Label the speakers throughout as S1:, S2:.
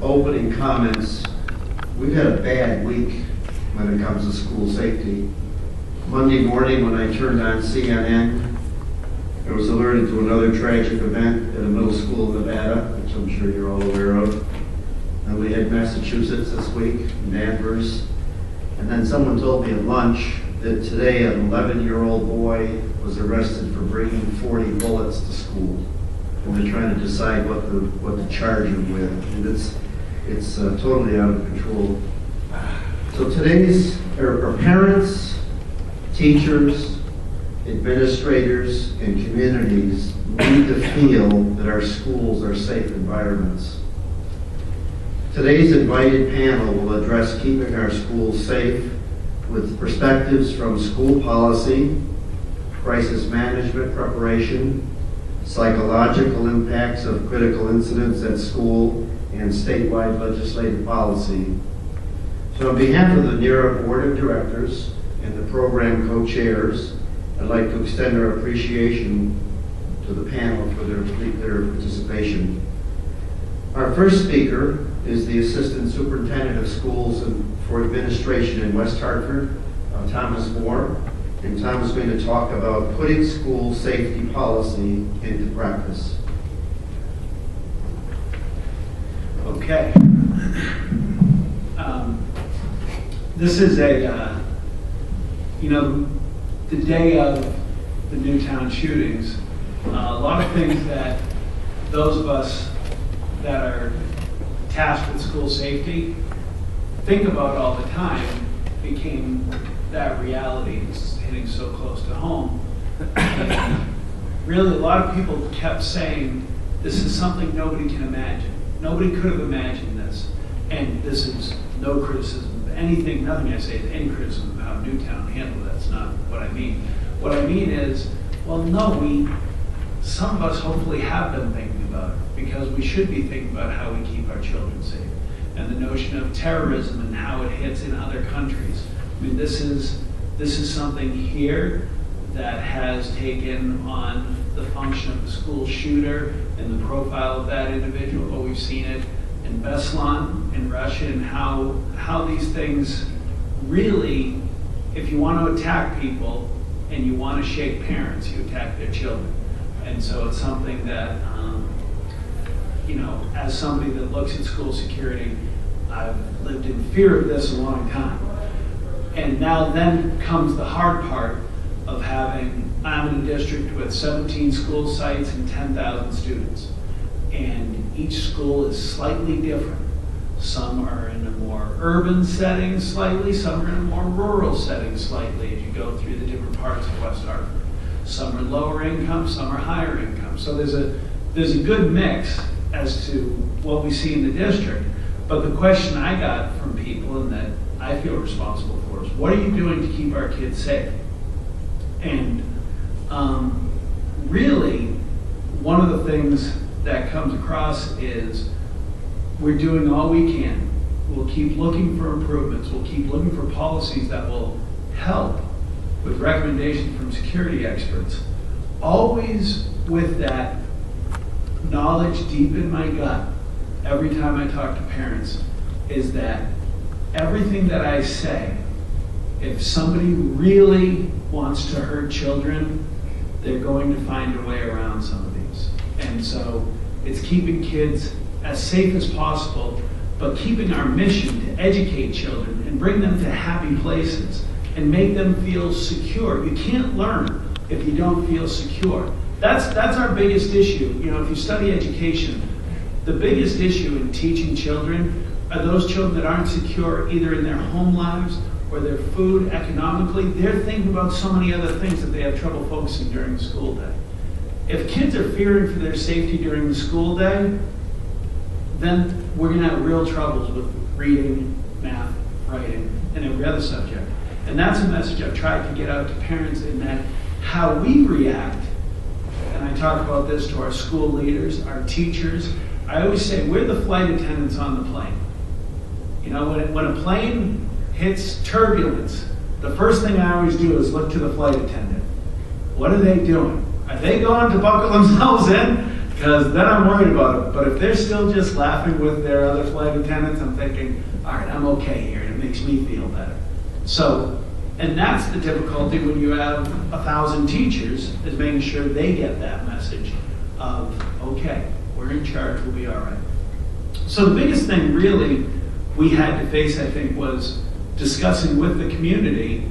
S1: opening comments, we've had a bad week when it comes to school safety. Monday morning when I turned on CNN, I was alerted to another tragic event at a middle school in Nevada, which I'm sure you're all aware of. And we had Massachusetts this week, Danvers. And then someone told me at lunch that today an 11-year-old boy was arrested for bringing 40 bullets to school. And they're trying to decide what to charge him with. And it's totally out of control. So today's our parents, teachers, administrators, and communities need to feel that our schools are safe environments. Today's invited panel will address keeping our schools safe with perspectives from school policy, crisis management preparation, psychological impacts of critical incidents at school, and statewide legislative policy. So on behalf of the NERA Board of Directors and the program co-chairs, I'd like to extend our appreciation to the panel for their participation. Our first speaker is the Assistant Superintendent of Schools for Administration in West Hartford, Thomas Moore. And Tom is going to talk about putting school safety policy into practice.
S2: Okay. This is the day of the Newtown shootings. A lot of things that those of us that are tasked with school safety think about all the time became that reality. It's hitting so close to home. And really, a lot of people kept saying, this is something nobody can imagine. Nobody could have imagined this. And this is no criticism of anything, nothing I say is any criticism of how Newtown handled it. That's not what I mean. What I mean is, well, no, some of us hopefully have been thinking about it, because we should be thinking about how we keep our children safe. And the notion of terrorism and how it hits in other countries. I mean, this is something here that has taken on the function of the school shooter and the profile of that individual, but we've seen it in Beslan, in Russia, and how these things really, if you want to attack people and you want to shake parents, you attack their children. And so it's something that, as somebody that looks at school security, I've lived in fear of this a long time. And now then comes the hard part of I'm in a district with 17 school sites and 10,000 students. And each school is slightly different. Some are in a more urban setting slightly, some are in a more rural setting slightly as you go through the different parts of West Hartford. Some are lower income, some are higher income. So there's a good mix as to what we see in the district. But the question I got from people, and that I feel responsible for, is what are you doing to keep our kids safe? And really, one of the things that comes across is we're doing all we can. We'll keep looking for improvements. We'll keep looking for policies that will help with recommendations from security experts. Always with that knowledge deep in my gut, every time I talk to parents, is that everything that I say, if somebody really wants to hurt children, they're going to find a way around some of these. And so it's keeping kids as safe as possible, but keeping our mission to educate children and bring them to happy places and make them feel secure. You can't learn if you don't feel secure. That's our biggest issue. If you study education, the biggest issue in teaching children are those children that aren't secure either in their home lives or their food, economically. They're thinking about so many other things that they have trouble focusing during the school day. If kids are fearing for their safety during the school day, then we're going to have real troubles with reading, math, writing, and every other subject. And that's a message I've tried to get out to parents, in that how we react, and I talk about this to our school leaders, our teachers. I always say we're the flight attendants on the plane. When a plane hits turbulence, the first thing I always do is look to the flight attendant. What are they doing? Are they going to buckle themselves in Because then I'm worried about it. But if they're still just laughing with their other flight attendants, I'm thinking, all right, I'm okay here. It makes me feel better. So, and that's the difficulty when you have 1,000 teachers, is making sure they get that message of, okay, we're in charge, we'll be all right. So the biggest thing really we had to face, I think, was discussing with the community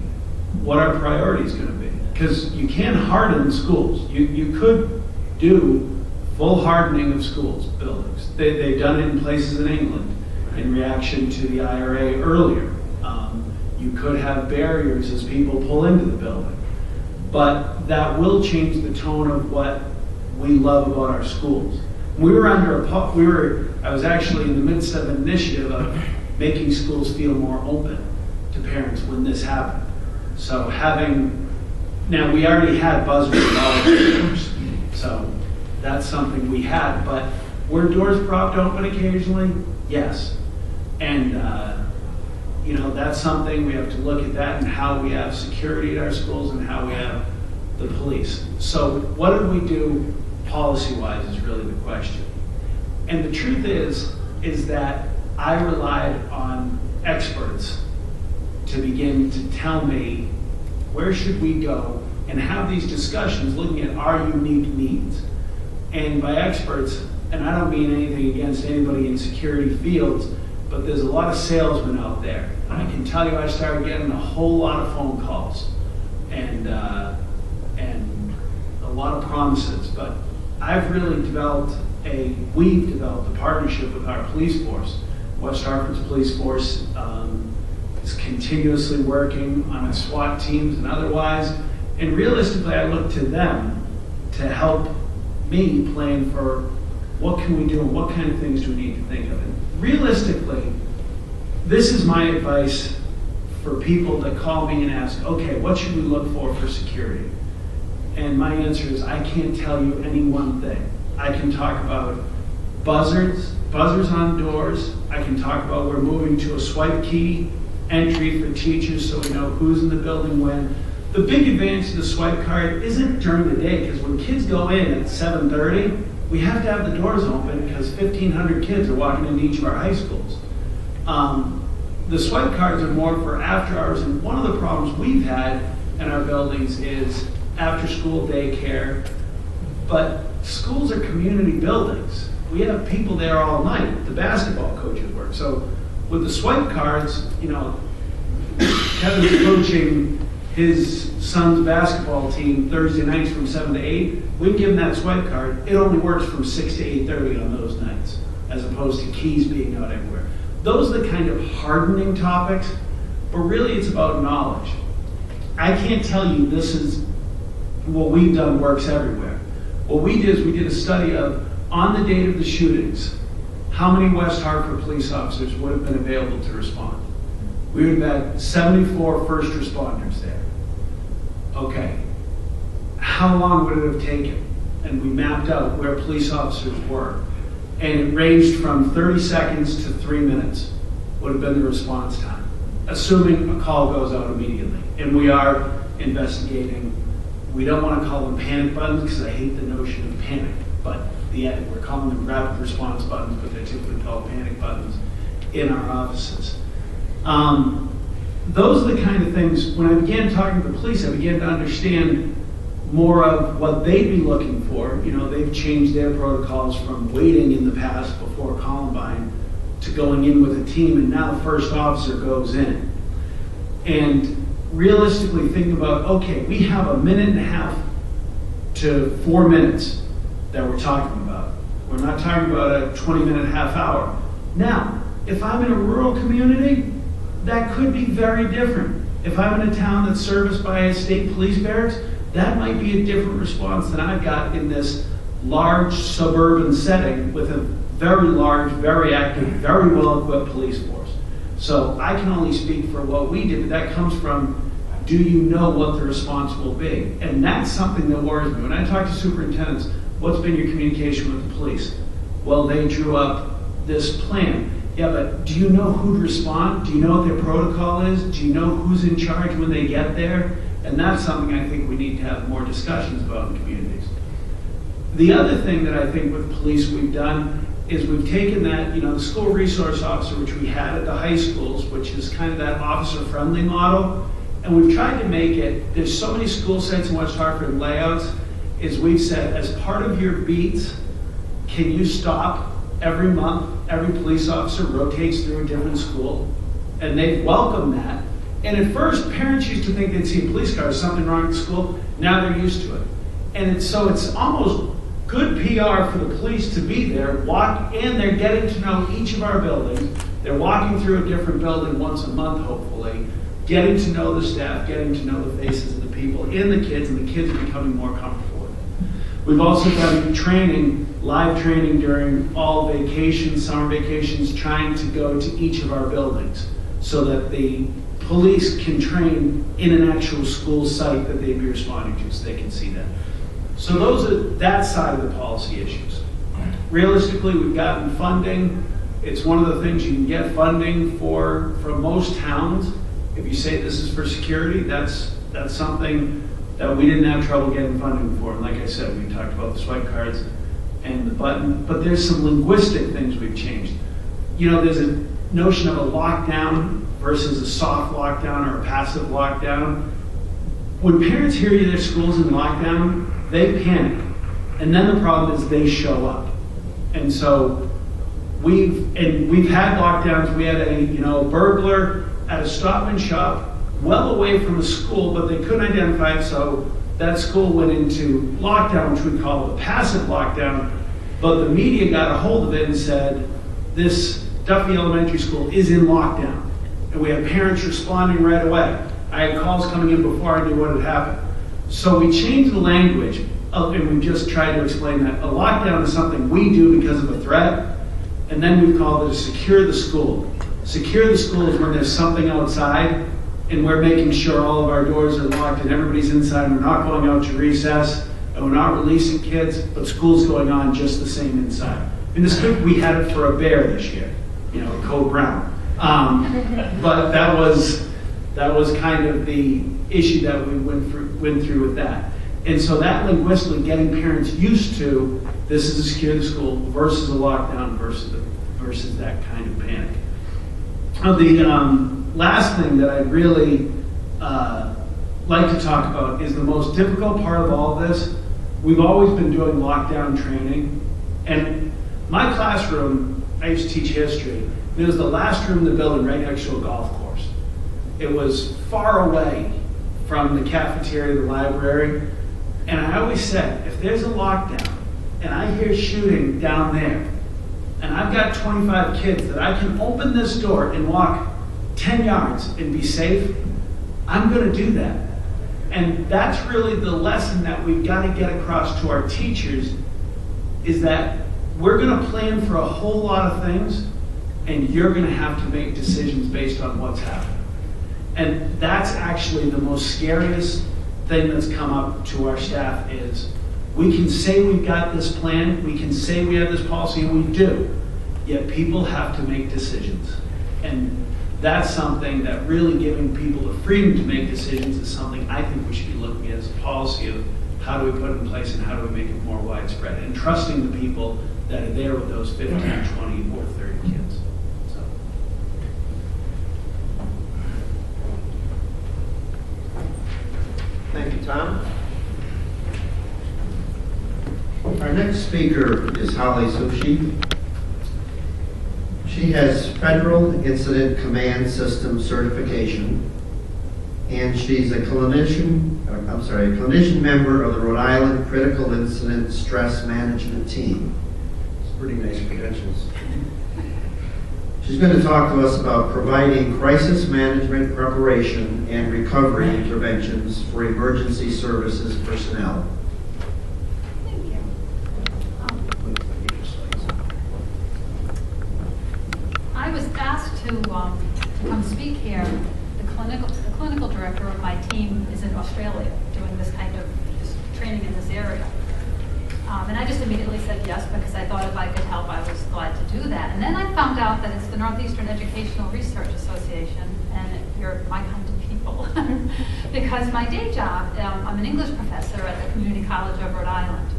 S2: what our priority is going to be. Because you can't harden schools. You could do full hardening of schools, buildings. They've done it in places in England in reaction to the IRA earlier. You could have barriers as people pull into the building. But that will change the tone of what we love about our schools. I was actually in the midst of an initiative of making schools feel more open to parents when this happened. So now we already had buzzers at all the doors, so that's something we had, but were doors propped open occasionally? Yes. And that's something we have to look at that and how we have security at our schools and how we have the police. So what did we do policy-wise is really the question. And the truth is that I relied on experts to begin to tell me where should we go and have these discussions looking at our unique needs. And by experts, and I don't mean anything against anybody in security fields, but there's a lot of salesmen out there. And I can tell you I started getting a whole lot of phone calls and a lot of promises. But we've developed a partnership with our police force. West Hartford's police force is continuously working on its SWAT teams and otherwise. And realistically, I look to them to help me plan for what can we do and what kind of things do we need to think of. And realistically, this is my advice for people that call me and ask, okay, what should we look for security? And my answer is, I can't tell you any one thing. I can talk about buzzers on doors. I can talk about we're moving to a swipe key entry for teachers so we know who's in the building when. The big advantage of the swipe card isn't during the day, because when kids go in at 7:30, we have to have the doors open because 1,500 kids are walking into each of our high schools. The swipe cards are more for after hours, and one of the problems we've had in our buildings is after school daycare, but schools are community buildings. We have people there all night. The basketball coaches work. So with the swipe cards, Kevin's coaching his son's basketball team Thursday nights from 7 to 8. We give him that swipe card. It only works from 6 to 8:30 on those nights, as opposed to keys being out everywhere. Those are the kind of hardening topics, but really it's about knowledge. I can't tell you this is what we've done works everywhere. What we did is we did a study of, on the date of the shootings, how many West Hartford police officers would have been available to respond. We would have had 74 first responders there. Okay, how long would it have taken? And we mapped out where police officers were. And it ranged from 30 seconds to 3 minutes would have been the response time, assuming a call goes out immediately. And we are investigating. We don't want to call them panic buttons because I hate the notion of panic, but we're calling them rapid response buttons, but they're typically called panic buttons in our offices. Those are the kind of things, when I began talking to the police, I began to understand more of what they'd be looking for. They've changed their protocols from waiting in the past before Columbine to going in with a team, and now the first officer goes in. And realistically thinking about, okay, we have a minute and a half to 4 minutes that we're talking about. We're not talking about a 20-minute half hour. Now, if I'm in a rural community, that could be very different. If I'm in a town that's serviced by a state police barracks, that might be a different response than I've got in this large suburban setting with a very large, very active, very well-equipped police force. So I can only speak for what we did, but that comes from, do you know what the response will be? And that's something that worries me. When I talk to superintendents, what's been your communication with the police? Well, they drew up this plan. Yeah, but do you know who'd respond? Do you know what their protocol is? Do you know who's in charge when they get there? And that's something I think we need to have more discussions about in communities. The other thing that I think with police we've done is we've taken that, the school resource officer, which we had at the high schools, which is kind of that officer-friendly model, and we've tried to make it, there's so many school sites in West Hartford and layouts, is we've said, as part of your beats, can you stop every month, every police officer rotates through a different school, and they've welcomed that. And at first, parents used to think they'd see a police car, something wrong at the school, now they're used to it. And so it's almost good PR for the police to be there, and they're getting to know each of our buildings. They're walking through a different building once a month, hopefully, getting to know the staff, getting to know the faces of the people and the kids are becoming more comfortable with it. We've also done training, live training during all vacations, summer vacations, trying to go to each of our buildings so that the police can train in an actual school site that they'd be responding to so they can see that. So those are that side of the policy issues. Realistically, we've gotten funding. It's one of the things you can get funding for from most towns. If you say this is for security, that's something that we didn't have trouble getting funding for. And like I said, we talked about the swipe cards and the button, but there's some linguistic things we've changed. There's a notion of a lockdown versus a soft lockdown or a passive lockdown. When parents hear their school's in lockdown, they panic. And then the problem is they show up. And so we've had lockdowns. We had a burglar at a Stop and Shop well away from the school, but they couldn't identify it, so that school went into lockdown, which we call a passive lockdown, but the media got a hold of it and said, this Duffy Elementary School is in lockdown. And we had parents responding right away. I had calls coming in before I knew what had happened. So we changed the language, and we just tried to explain that a lockdown is something we do because of a threat, and then we've called it a secure the school. Secure the school is when there's something outside, and we're making sure all of our doors are locked and everybody's inside, and we're not going out to recess, and we're not releasing kids, but school's going on just the same inside. In this group, we had it for a bear this year, Code Brown. But that was kind of the issue that we went through with that. And so that linguistically getting parents used to this is a secure the school versus a lockdown versus that kind of panic. The last thing that I'd really like to talk about is the most difficult part of all this. We've always been doing lockdown training, and my classroom, I used to teach history, and it was the last room in the building right next to a golf course. It was far away from the cafeteria, the library, and I always said, if there's a lockdown and I hear shooting down there, and I've got 25 kids that I can open this door and walk 10 yards and be safe, I'm going to do that. And that's really the lesson that we've got to get across to our teachers, is that we're going to plan for a whole lot of things, and you're going to have to make decisions based on what's happening. And that's actually the most scariest thing that's come up to our staff is, we can say we've got this plan, we can say we have this policy, and we do, yet people have to make decisions. And that's something that really giving people the freedom to make decisions is something I think we should be looking at as a policy of how do we put it in place and how do we make it more widespread, and trusting the people that are there with those 15, 20, or 30 kids. So.
S1: Thank you, Tom. Our next speaker is Holly Sushi. She has Federal Incident Command System certification, and she's a clinician member of the Rhode Island Critical Incident Stress Management Team. It's pretty nice credentials. She's going to talk to us about providing crisis management preparation and recovery interventions for emergency services personnel.
S3: I was asked to come speak here. The clinical director of my team is in Australia doing this kind of training in this area. And I just immediately said yes, because I thought if I could help, I was glad to do that. And then I found out that it's the Northeastern Educational Research Association, and you're my kind of people. Because my day job, I'm an English professor at the Community College of Rhode Island.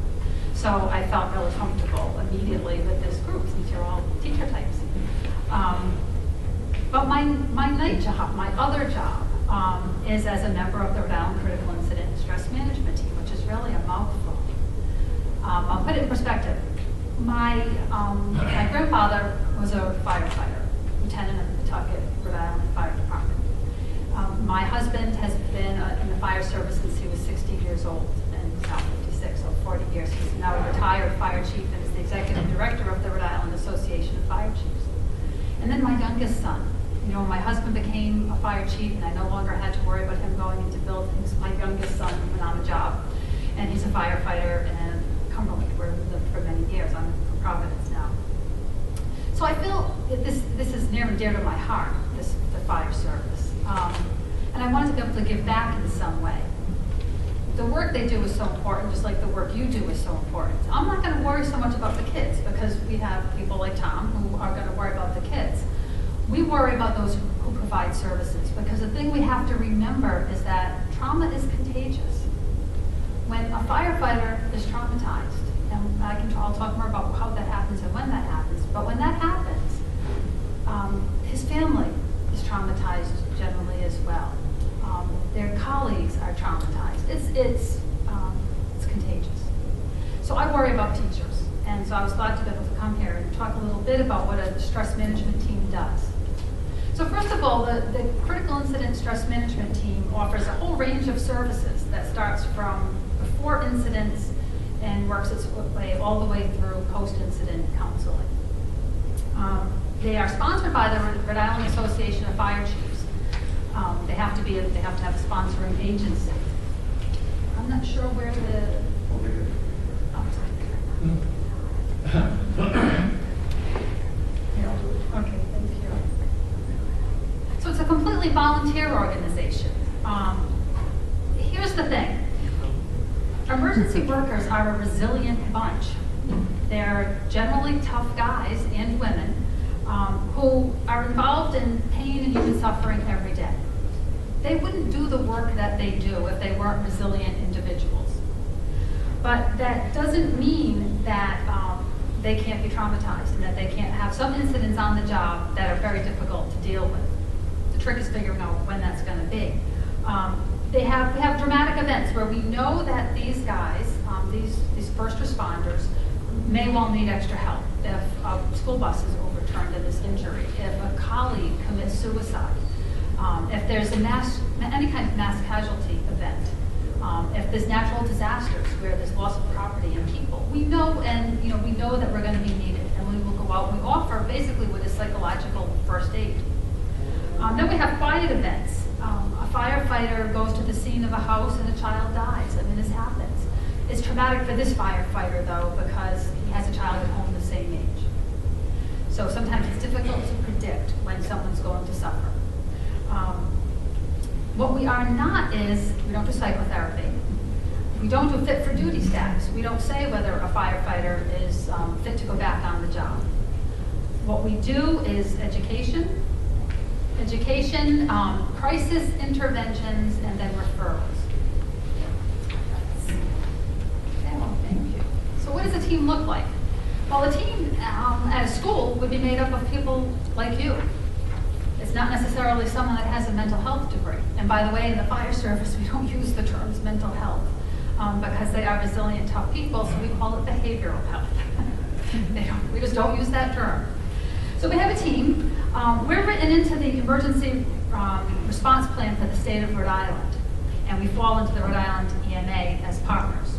S3: So I felt really comfortable immediately with this group, since you're all teacher types. But my night job, my other job, is as a member of the Rhode Island Critical Incident and Stress Management Team, which is really a mouthful. I'll put it in perspective. My grandfather was a firefighter, lieutenant of the Pawtucket, Rhode Island Fire Department. My husband has been in the fire service since he was 60 years old, and he's now 56, so 40 years. He's now a retired fire chief and is the executive director of the Rhode Island Association of Fire Chiefs. And then my youngest son. You know, my husband became a fire chief, and I no longer had to worry about him going into buildings. My youngest son went on the job, and he's a firefighter in Cumberland, where we lived for many years. I'm from Providence now. So I feel that this is near and dear to my heart, the fire service. And I wanted to be able to give back in some way. The work they do is so important, just like the work you do is so important. I'm not going to worry so much about the kids, because we have people like Tom who are going to worry about the kids. We worry about those who provide services, because the thing we have to remember is that trauma is contagious. When a firefighter is traumatized, and I'll talk more about how that happens and when that happens, but when that happens, his family is traumatized generally as well. Their colleagues are traumatized. It's contagious. So I worry about teachers, and so I was glad to be able to come here and talk a little bit about what a stress management team does. So first of all, the Critical Incident Stress Management Team offers a whole range of services that starts from before incidents and works its way all the way through post-incident counseling. They are sponsored by the Rhode Island Association of Fire Chiefs. They have to have a sponsoring agency. I'm not sure where the.
S1: Over here.
S3: Okay, thank you. So it's a completely volunteer organization. Here's the thing. Emergency workers are a resilient bunch. They're generally tough guys and women who are involved in pain and human suffering every day. They wouldn't do the work that they do if they weren't resilient individuals. But that doesn't mean that they can't be traumatized and that they can't have some incidents on the job that are very difficult to deal with. The trick is figuring out when that's going to be. We have dramatic events where we know that these guys, these first responders, may well need extra help. If a school bus is overturned in this injury, if a colleague commits suicide, if there's any kind of mass casualty event, if there's natural disasters where there's loss of property and people, we know that we're going to be needed, and we will go out and we offer basically what is psychological first aid. Then we have quiet events. A firefighter goes to the scene of a house and a child dies. I mean, this happens. It's traumatic for this firefighter, though, because he has a child at home the same age. So sometimes it's difficult to predict when someone's going to suffer. What we are not is, we don't do psychotherapy. We don't do fit for duty status. We don't say whether a firefighter is fit to go back on the job. What we do is education, crisis interventions, and then referrals. Okay, well, thank you. So what does a team look like? Well, a team at a school would be made up of people like you. It's not necessarily someone that has a mental health degree. And by the way, in the fire service, we don't use the terms mental health because they are resilient, tough people, so we call it behavioral health. We just don't use that term. So we have a team. We're written into the emergency response plan for the state of Rhode Island, and we fall into the Rhode Island EMA as partners.